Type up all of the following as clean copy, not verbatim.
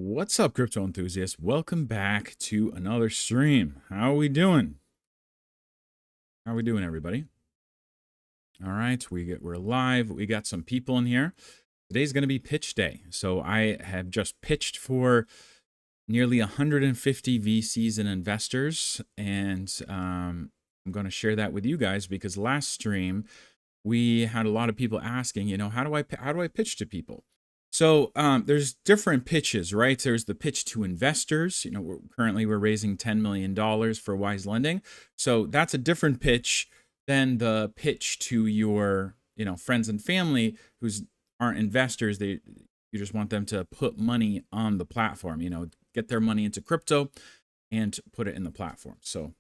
What's up, crypto enthusiasts? Welcome back to another stream. How are we doing? How are we doing, everybody? All right, we're live. We got some people in here. Today's going to be pitch day. So I have just pitched for nearly 150 VCs and investors, and I'm going to share that with you guys because last stream we had a lot of people asking, how do I pitch to people? So there's different pitches, right? There's the pitch to investors. Currently we're raising $10 million for Wise Lending. So that's a different pitch than the pitch to your, friends and family who's aren't investors. You just want them to put money on the platform, get their money into crypto and put it in the platform. So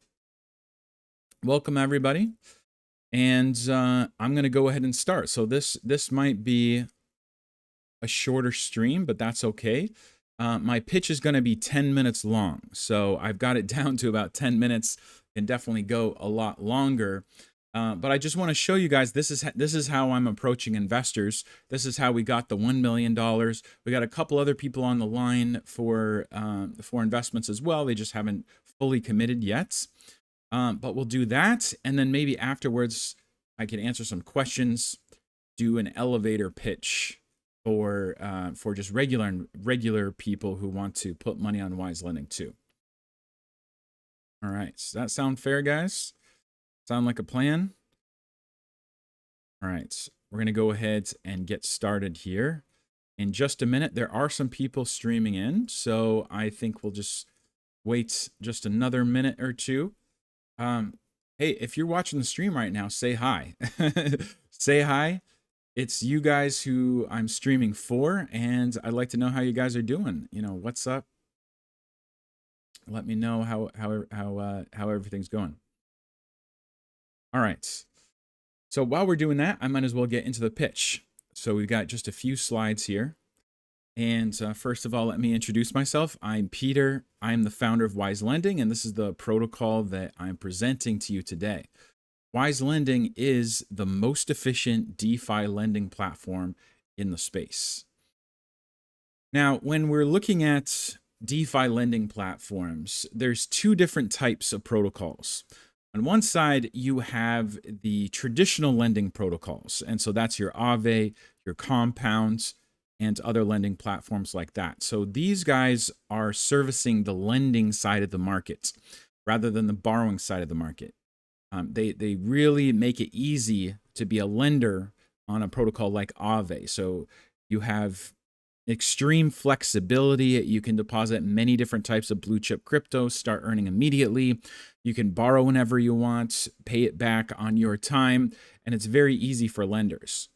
welcome everybody. And I'm going to go ahead and start. So this might be a shorter stream, but that's okay. My pitch is going to be 10 minutes long. So I've got it down to about 10 minutes. Can definitely go a lot longer. But I just want to show you guys, this is how I'm approaching investors. This is how we got the $1 million. We got a couple other people on the line for investments as well. They just haven't fully committed yet. But we'll do that. And then maybe afterwards, I can answer some questions, do an elevator pitch for just regular people who want to put money on Wise Lending too. All right, does that sound fair, guys? Sound like a plan? All right, we're gonna go ahead and get started here. In just a minute, there are some people streaming in, so I think we'll just wait just another minute or two. Hey, if you're watching the stream right now, say hi. Say hi. It's you guys who I'm streaming for, and I'd like to know how you guys are doing. What's up? Let me know how everything's going. All right. So while we're doing that, I might as well get into the pitch. So we've got just a few slides here. And first of all, let me introduce myself. I'm Peter. I'm the founder of Wise Lending, and this is the protocol that I'm presenting to you today. Wise Lending is the most efficient DeFi lending platform in the space. Now, when we're looking at DeFi lending platforms, there's two different types of protocols. On one side, you have the traditional lending protocols. And so that's your Aave, your Compound, and other lending platforms like that. So these guys are servicing the lending side of the market rather than the borrowing side of the market. They really make it easy to be a lender on a protocol like Aave. So you have extreme flexibility. You can deposit many different types of blue chip crypto, start earning immediately. You can borrow whenever you want, pay it back on your time, and it's very easy for lenders.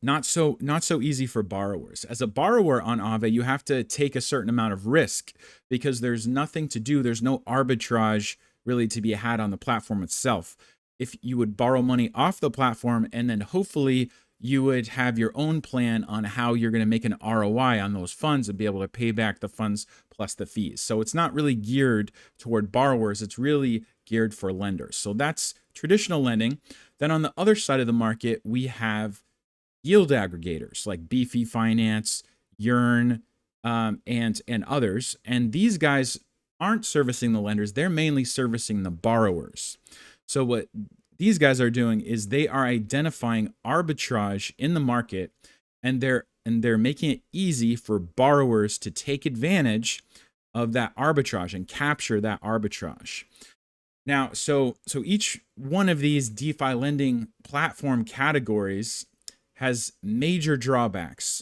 Not so easy for borrowers. As a borrower on Aave, you have to take a certain amount of risk because there's nothing to do. There's no arbitrage really to be had on the platform itself. If you would borrow money off the platform and then hopefully you would have your own plan on how you're going to make an ROI on those funds and be able to pay back the funds plus the fees. So it's not really geared toward borrowers. It's really geared for lenders. So that's traditional lending. Then on the other side of the market, we have yield aggregators like Beefy Finance, Yearn, and others. And these guys aren't servicing the lenders. They're mainly servicing the borrowers. So what these guys are doing is they are identifying arbitrage in the market, and they're making it easy for borrowers to take advantage of that arbitrage and capture that arbitrage. Now, so each one of these DeFi lending platform categories has major drawbacks.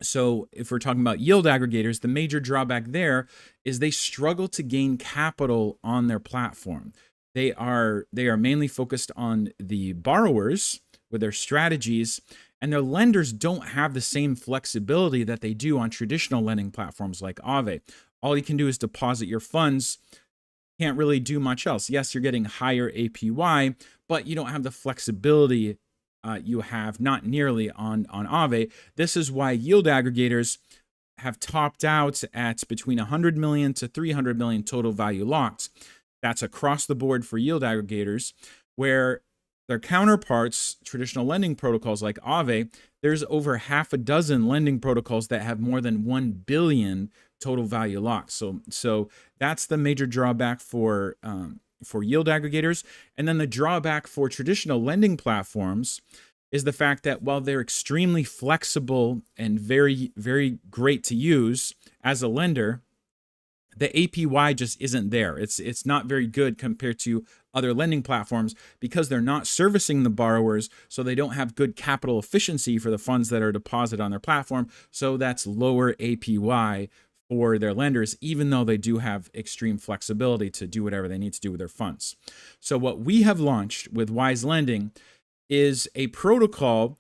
So if we're talking about yield aggregators, the major drawback there is they struggle to gain capital on their platform. They are mainly focused on the borrowers with their strategies, and their lenders don't have the same flexibility that they do on traditional lending platforms like Aave. All you can do is deposit your funds. Can't really do much else. Yes, you're getting higher APY, but you don't have the flexibility you have not nearly on Aave. This is why yield aggregators have topped out at between 100 million to 300 million total value locked. That's across the board for yield aggregators, where Their counterparts, traditional lending protocols like Aave, there's over half a dozen lending protocols that have more than 1 billion total value locked. So that's the major drawback for yield aggregators. And then the drawback for traditional lending platforms is the fact that while they're extremely flexible and very, very great to use as a lender, the APY just isn't there. It's not very good compared to other lending platforms because they're not servicing the borrowers, so they don't have good capital efficiency for the funds that are deposited on their platform. So that's lower APY for their lenders, even though they do have extreme flexibility to do whatever they need to do with their funds. So what we have launched with Wise Lending is a protocol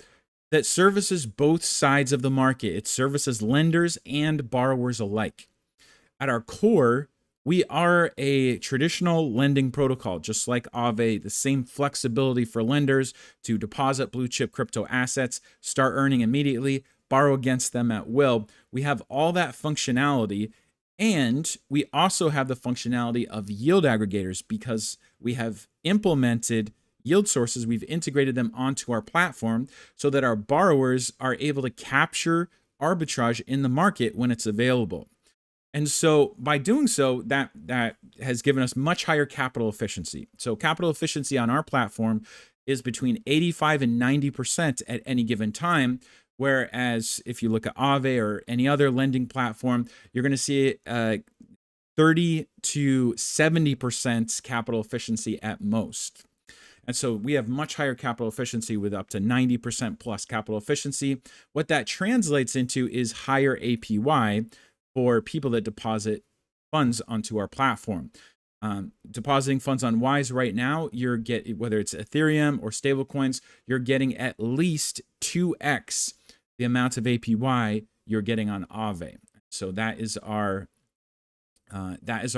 that services both sides of the market. It services lenders and borrowers alike. At our core, we are a traditional lending protocol, just like Aave, the same flexibility for lenders to deposit blue chip crypto assets, start earning immediately, borrow against them at will. We have all that functionality, and we also have the functionality of yield aggregators because we have implemented yield sources. We've integrated them onto our platform so that our borrowers are able to capture arbitrage in the market when it's available. And so by doing so, that has given us much higher capital efficiency. So capital efficiency on our platform is between 85 and 90% at any given time. Whereas if you look at Aave or any other lending platform, you're going to see 30 to 70% capital efficiency at most. And so we have much higher capital efficiency with up to 90% plus capital efficiency. What that translates into is higher APY for people that deposit funds onto our platform. Depositing funds on Wise right now, you're getting, whether it's Ethereum or stablecoins, you're getting at least 2x the amount of APY you're getting on Aave. So that is our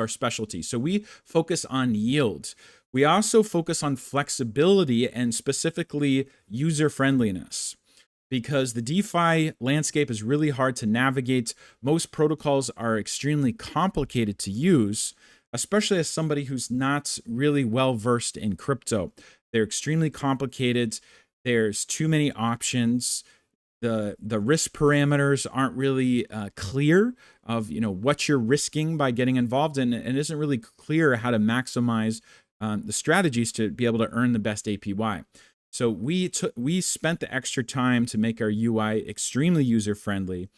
specialty. So we focus on yield. We also focus on flexibility and specifically user friendliness, because the DeFi landscape is really hard to navigate. Most protocols are extremely complicated to use, especially as somebody who's not really well versed in crypto. They're extremely complicated. There's too many options. The risk parameters aren't really clear of what you're risking by getting involved in, and it isn't really clear how to maximize the strategies to be able to earn the best APY. So we spent the extra time to make our UI extremely user-friendly.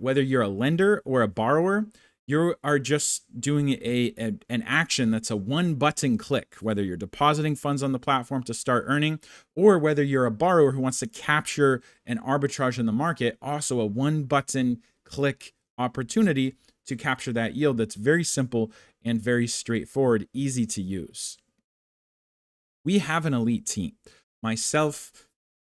Whether you're a lender or a borrower, you are just doing an action that's a one-button click, whether you're depositing funds on the platform to start earning, or whether you're a borrower who wants to capture an arbitrage in the market, also a one-button click opportunity to capture that yield. That's very simple and very straightforward, easy to use. We have an elite team. Myself,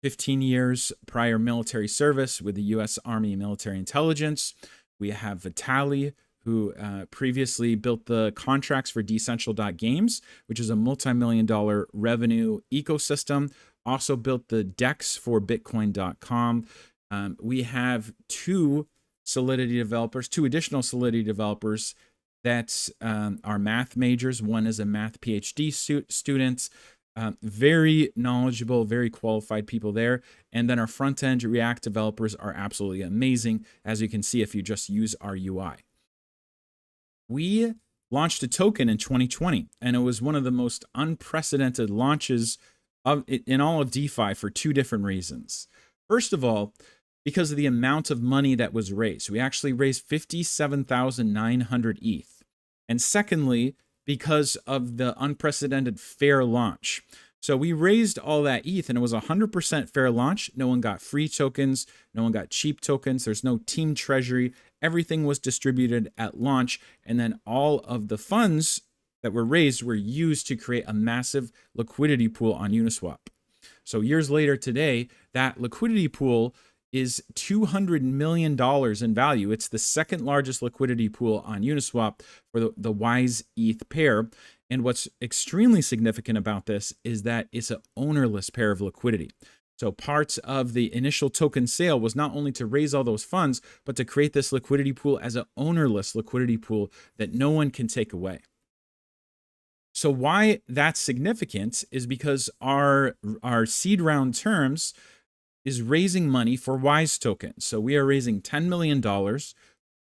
15 years prior military service with the U.S. Army Military Intelligence. We have Vitaly, who previously built the contracts for Decentral.Games, which is a multi-million-dollar revenue ecosystem. Also built the DEX for Bitcoin.com. We have two additional Solidity developers that are math majors. One is a math PhD student. Very knowledgeable, very qualified people there. And then our front-end React developers are absolutely amazing, as you can see if you just use our UI. We launched a token in 2020, and it was one of the most unprecedented launches in all of DeFi for two different reasons. First of all, because of the amount of money that was raised. We actually raised 57,900 ETH. And secondly, because of the unprecedented fair launch. So we raised all that ETH, and it was 100% fair launch. No one got free tokens. No one got cheap tokens. There's no team treasury. Everything was distributed at launch. And then all of the funds that were raised were used to create a massive liquidity pool on Uniswap. So years later today, that liquidity pool is $200 million in value. It's the second largest liquidity pool on Uniswap for the Wise ETH pair. And what's extremely significant about this is that it's an ownerless pair of liquidity. So parts of the initial token sale was not only to raise all those funds, but to create this liquidity pool as an ownerless liquidity pool that no one can take away. So why that's significant is because our seed round terms is raising money for Wise tokens. So we are raising $10 million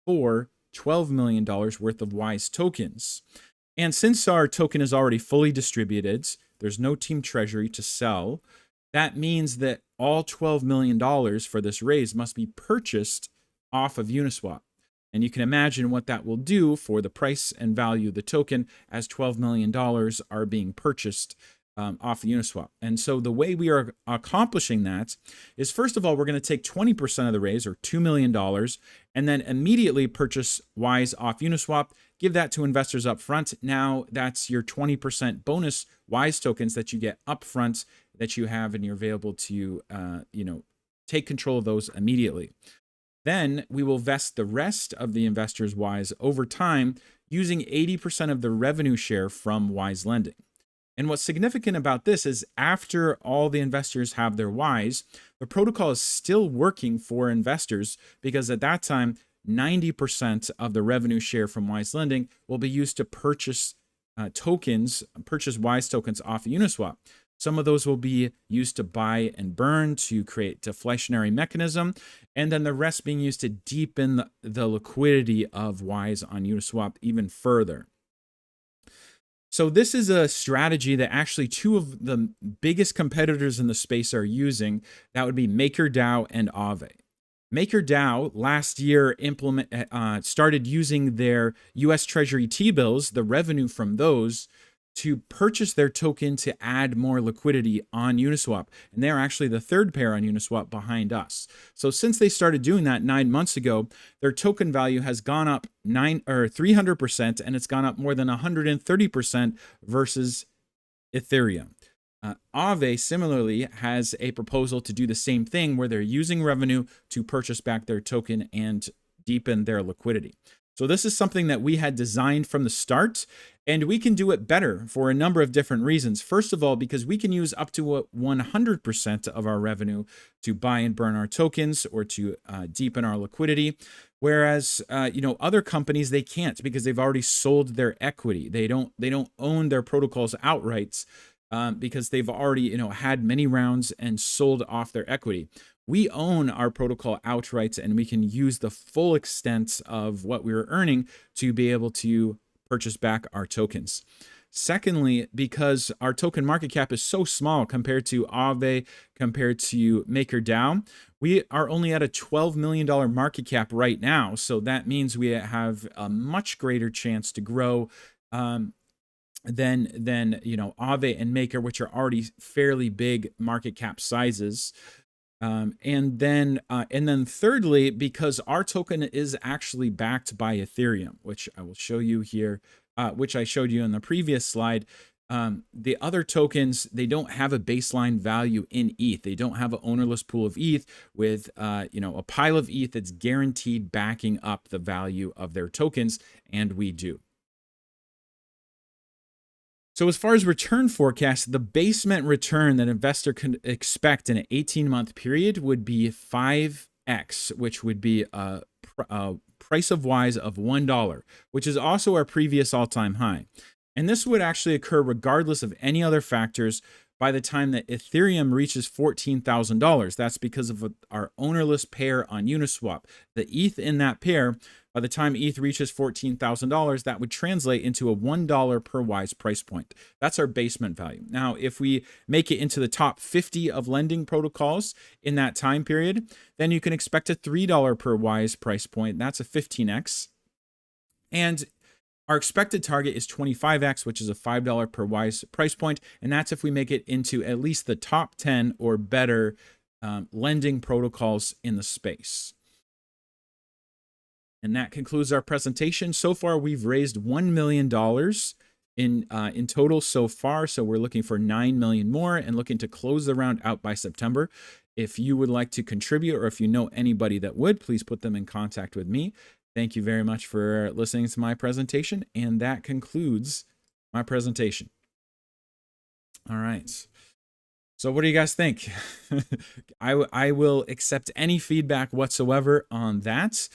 for $12 million worth of Wise tokens. And since our token is already fully distributed, there's no team treasury to sell. That means that all $12 million for this raise must be purchased off of Uniswap. And you can imagine what that will do for the price and value of the token as $12 million are being purchased off of Uniswap. And so the way we are accomplishing that is, first of all, we're going to take 20% of the raise, or $2 million, and then immediately purchase Wise off Uniswap, give that to investors up front. Now that's your 20% bonus Wise tokens that you get up front that you have, and you're available to take control of those immediately. Then we will vest the rest of the investors' Wise over time using 80% of the revenue share from Wise lending. And what's significant about this is, after all the investors have their Wise, the protocol is still working for investors, because at that time, 90% of the revenue share from Wise lending will be used to purchase purchase Wise tokens off of Uniswap. Some of those will be used to buy and burn to create deflationary mechanism, and then the rest being used to deepen the liquidity of Wise on Uniswap even further. So this is a strategy that actually two of the biggest competitors in the space are using. That would be MakerDAO and Aave. MakerDAO last year started using their US Treasury T-bills, the revenue from those, to purchase their token to add more liquidity on Uniswap. And they're actually the third pair on Uniswap behind us. So since they started doing that 9 months ago, their token value has gone up 300%, and it's gone up more than 130% versus Ethereum. Aave similarly has a proposal to do the same thing, where they're using revenue to purchase back their token and deepen their liquidity. So this is something that we had designed from the start, and we can do it better for a number of different reasons. First of all, because we can use up to 100% of our revenue to buy and burn our tokens, or to deepen our liquidity. Whereas, other companies, they can't, because they've already sold their equity. They don't own their protocols outright, because they've already, had many rounds and sold off their equity. We own our protocol outright, and we can use the full extent of what we were earning to be able to purchase back our tokens. Secondly, because our token market cap is so small compared to Aave, compared to MakerDAO, we are only at a $12 million market cap right now. So that means we have a much greater chance to grow than Aave and Maker, which are already fairly big market cap sizes. And then thirdly, because our token is actually backed by Ethereum, which I will show you here, which I showed you in the previous slide. The other tokens, they don't have a baseline value in ETH. They don't have an ownerless pool of ETH with a pile of ETH that's guaranteed backing up the value of their tokens, and we do. So as far as return forecast, the basement return that investor can expect in an 18-month period would be 5x, which would be a price of Wise of $1, which is also our previous all-time high. And this would actually occur regardless of any other factors by the time that Ethereum reaches $14,000. That's because of our ownerless pair on Uniswap. The ETH in that pair, by the time ETH reaches $14,000, that would translate into a $1 per Wise price point. That's our basement value. Now, if we make it into the top 50 of lending protocols in that time period, then you can expect a $3 per Wise price point. That's a 15x. And our expected target is 25x, which is a $5 per Wise price point. And that's if we make it into at least the top 10 or better lending protocols in the space. And that concludes our presentation. So far, we've raised $1 million in total so far. So we're looking for 9 million more and looking to close the round out by September. If you would like to contribute, or if you know anybody that would, please put them in contact with me. Thank you very much for listening to my presentation. And that concludes my presentation. All right. So what do you guys think? I will accept any feedback whatsoever on that.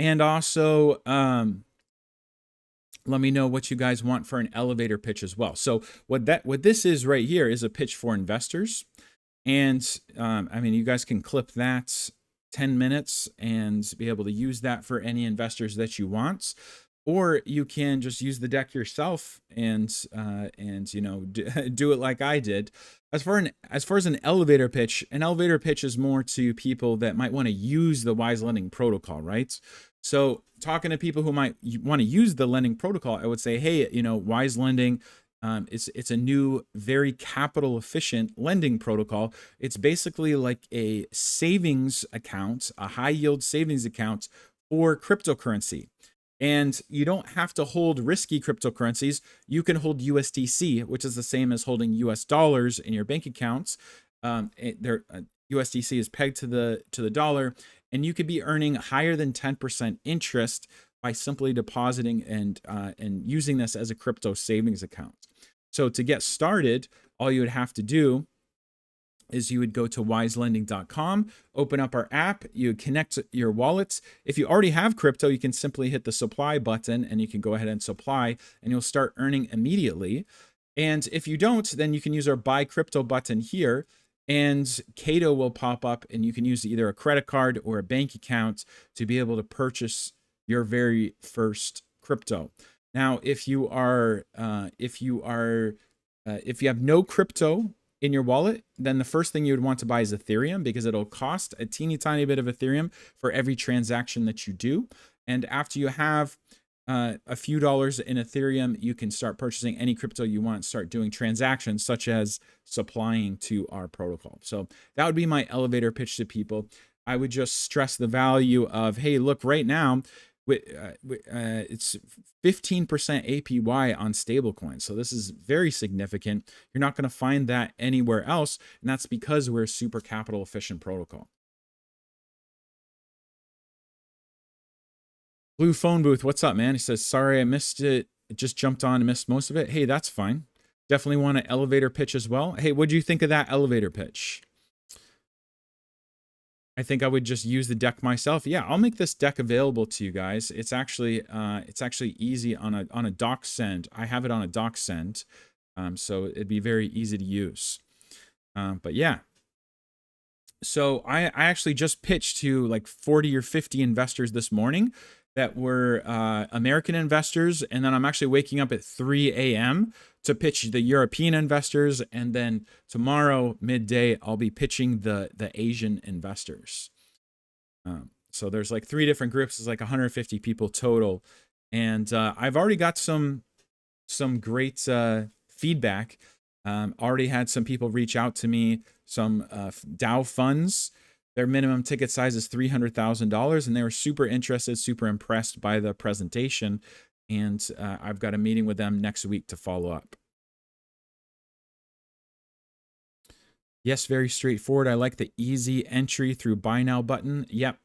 And also, let me know what you guys want for an elevator pitch as well. So what this is right here is a pitch for investors. And I mean, you guys can clip that 10 minutes and be able to use that for any investors that you want. Or you can just use the deck yourself and you know, do it like I did. As far as an elevator pitch is more to people that might want to use the Wise Lending protocol, right? So talking to people who might want to use the lending protocol, I would say, hey, you know, Wise Lending, it's a new, very capital efficient lending protocol. It's basically like a savings account, a high yield savings account for cryptocurrency. And you don't have to hold risky cryptocurrencies. You can hold USDC, which is the same as holding US dollars in your bank accounts. USDC is pegged to the dollar, and you could be earning higher than 10% interest by simply depositing and using this as a crypto savings account. So to get started, all you would have to do is you would go to wiselending.com, open up our app, you connect your wallets. If you already have crypto, you can simply hit the supply button and you can go ahead and supply, and you'll start earning immediately. And if you don't, then you can use our buy crypto button here, and Cato will pop up, and you can use either a credit card or a bank account to be able to purchase your very first crypto. Now, if you have no crypto in your wallet, then the first thing you would want to buy is Ethereum, because it'll cost a teeny tiny bit of Ethereum for every transaction that you do. And after you have a few dollars in Ethereum, you can start purchasing any crypto you want, start doing transactions such as supplying to our protocol. So that would be my elevator pitch to people. I would just stress the value of, hey, look, right now, it's 15% APY on stablecoins. So this is very significant. You're not going to find that anywhere else. And that's because we're a super capital efficient protocol. Blue Phone Booth, what's up, man? He says, sorry, I missed it. It just jumped on and missed most of it. Hey, that's fine. Definitely want an elevator pitch as well. Hey, what'd you think of that elevator pitch? I think I would just use the deck myself. Yeah, I'll make this deck available to you guys. It's actually easy on a doc send. I have it on a doc send, so it'd be very easy to use. But yeah, so I actually just pitched to like 40 or 50 investors this morning that were American investors, and then I'm actually waking up at 3 a.m. to pitch the European investors, and then tomorrow midday I'll be pitching the Asian investors. So there's like 3 different groups. It's like 150 people total, and I've already got some great feedback. Already had some people reach out to me. Some DAO funds. Their minimum ticket size is $300,000, and they were super interested, super impressed by the presentation. And I've got a meeting with them next week to follow up. Yes, very straightforward. I like the easy entry through buy now button. Yep,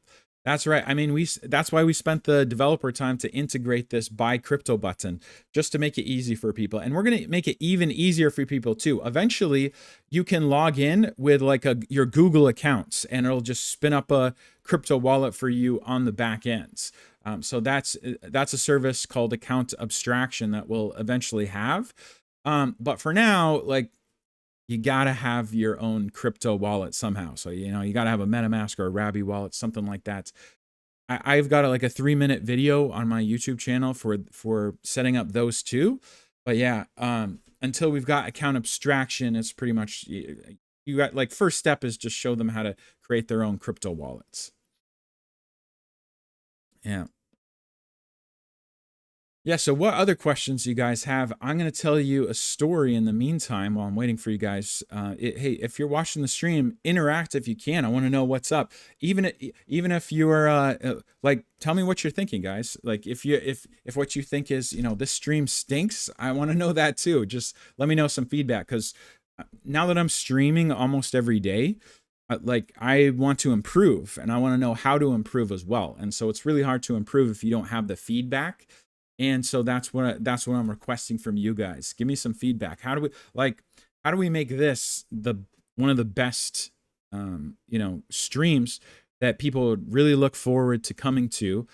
that's right. I mean, that's why we spent the developer time to integrate this buy crypto button, just to make it easy for people. And we're going to make it even easier for people too. Eventually, you can log in with like your Google accounts, and it'll just spin up a crypto wallet for you on the back ends. So that's a service called account abstraction that we'll eventually have. But for now, like, you got to have your own crypto wallet somehow. So, you know, you got to have a MetaMask or a Rabby wallet, something like that. I've got like a 3-minute video on my YouTube channel for setting up those two. But yeah, until we've got account abstraction, it's pretty much, you got like, first step is just show them how to create their own crypto wallets. Yeah. Yeah, so what other questions you guys have? I'm going to tell you a story in the meantime while I'm waiting for you guys. Hey, if you're watching the stream, interact if you can. I want to know what's up. Even if you're like, tell me what you're thinking, guys. Like, if what you think is, you know, this stream stinks, I want to know that too. Just let me know some feedback, because now that I'm streaming almost every day, like, I want to improve, and I want to know how to improve as well. And so it's really hard to improve if you don't have the feedback. And so that's what I'm requesting from you guys. Give me some feedback. How do we make this one of the best you know, streams that people would really look forward to coming to,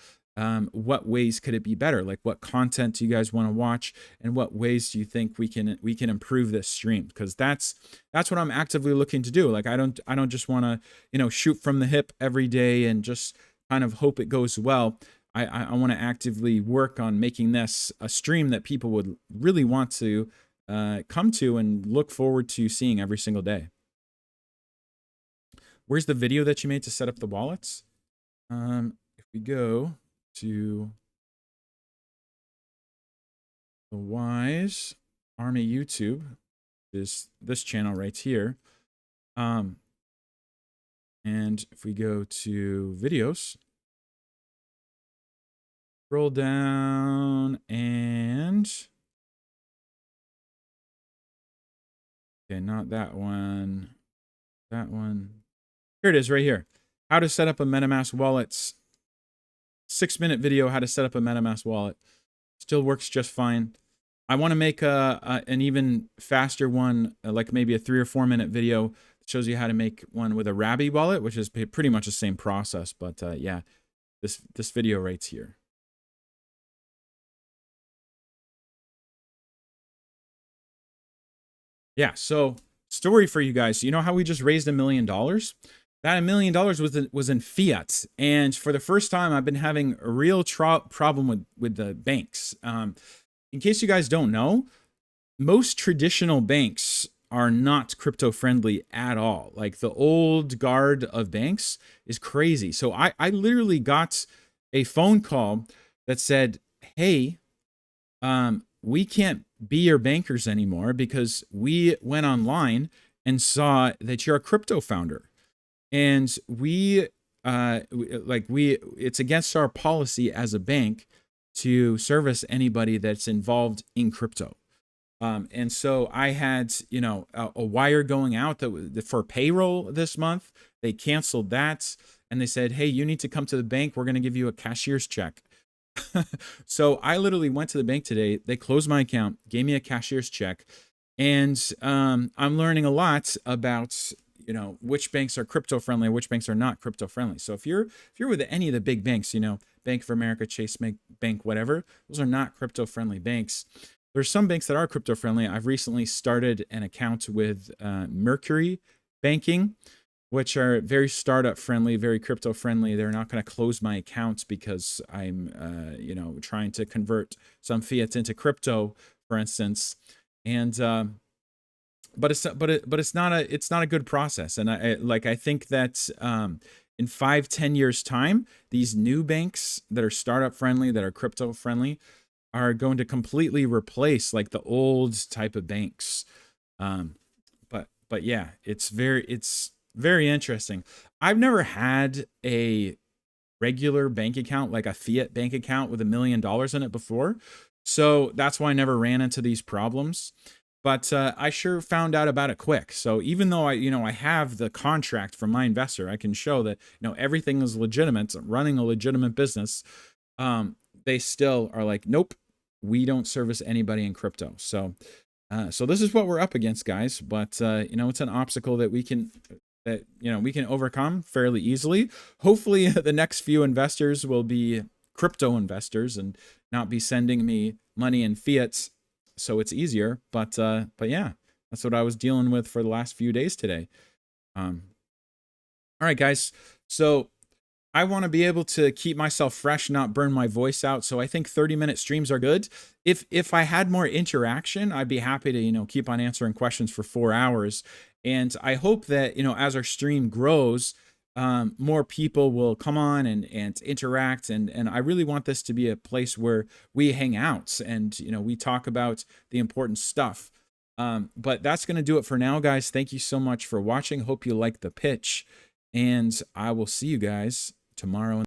what ways could it be better? Like, what content do you guys want to watch, and what ways do you think we can improve this stream? Because that's what I'm actively looking to do. Like, I don't just want to, you know, shoot from the hip every day and just kind of hope it goes well. I want to actively work on making this a stream that people would really want to come to and look forward to seeing every single day. Where's the video that you made to set up the wallets? If we go to the Wise Army YouTube, is this channel right here. And if we go to videos, scroll down and okay, not that one. That one. Here it is right here. How to set up a MetaMask wallet. 6-minute video, how to set up a MetaMask wallet. Still works just fine. I want to make an even faster one, like maybe a 3 or 4 minute video that shows you how to make one with a Rabby wallet, which is pretty much the same process. But yeah, this video right here. Yeah, so story for you guys. You know how we just raised $1 million? That $1 million was in fiat, and for the first time, I've been having a real problem with the banks. In case you guys don't know, most traditional banks are not crypto friendly at all. Like, the old guard of banks is crazy. So I literally got a phone call that said, "Hey, we can't be your bankers anymore because we went online and saw that you're a crypto founder. And it's against our policy as a bank to service anybody that's involved in crypto." And so I had, you know, a wire going out for payroll this month. They canceled that, and they said, "Hey, you need to come to the bank. We're going to give you a cashier's check." So I literally went to the bank today. They closed my account, gave me a cashier's check, and I'm learning a lot about, you know, which banks are crypto friendly, which banks are not crypto friendly. So if you're with any of the big banks, you know, Bank of America, Chase Bank, whatever, those are not crypto friendly banks. There's some banks that are crypto friendly. I've recently started an account with Mercury Banking, which are very startup friendly, very crypto friendly. They're not going to close my account because I'm, you know, trying to convert some fiat into crypto, for instance. And but it's not a good process. And I think that in 5-10 years time, these new banks that are startup friendly, that are crypto friendly, are going to completely replace like the old type of banks. But yeah, it's very interesting. I've never had a regular bank account, like a fiat bank account with $1 million in it before. So that's why I never ran into these problems. But I sure found out about it quick. So even though I have the contract from my investor, I can show that, you know, everything is legitimate, running a legitimate business. They still are like, nope, we don't service anybody in crypto. So this is what we're up against, guys. But you know, it's an obstacle that we can overcome fairly easily. Hopefully, the next few investors will be crypto investors and not be sending me money in fiat, so it's easier. But yeah, that's what I was dealing with for the last few days today. All right, guys. So I want to be able to keep myself fresh, not burn my voice out. So I think 30-minute streams are good. If I had more interaction, I'd be happy to, you know, keep on answering questions for 4 hours. And I hope that, you know, as our stream grows, more people will come on and interact. And I really want this to be a place where we hang out and, you know, we talk about the important stuff. But that's going to do it for now, guys. Thank you so much for watching. Hope you like the pitch. And I will see you guys tomorrow.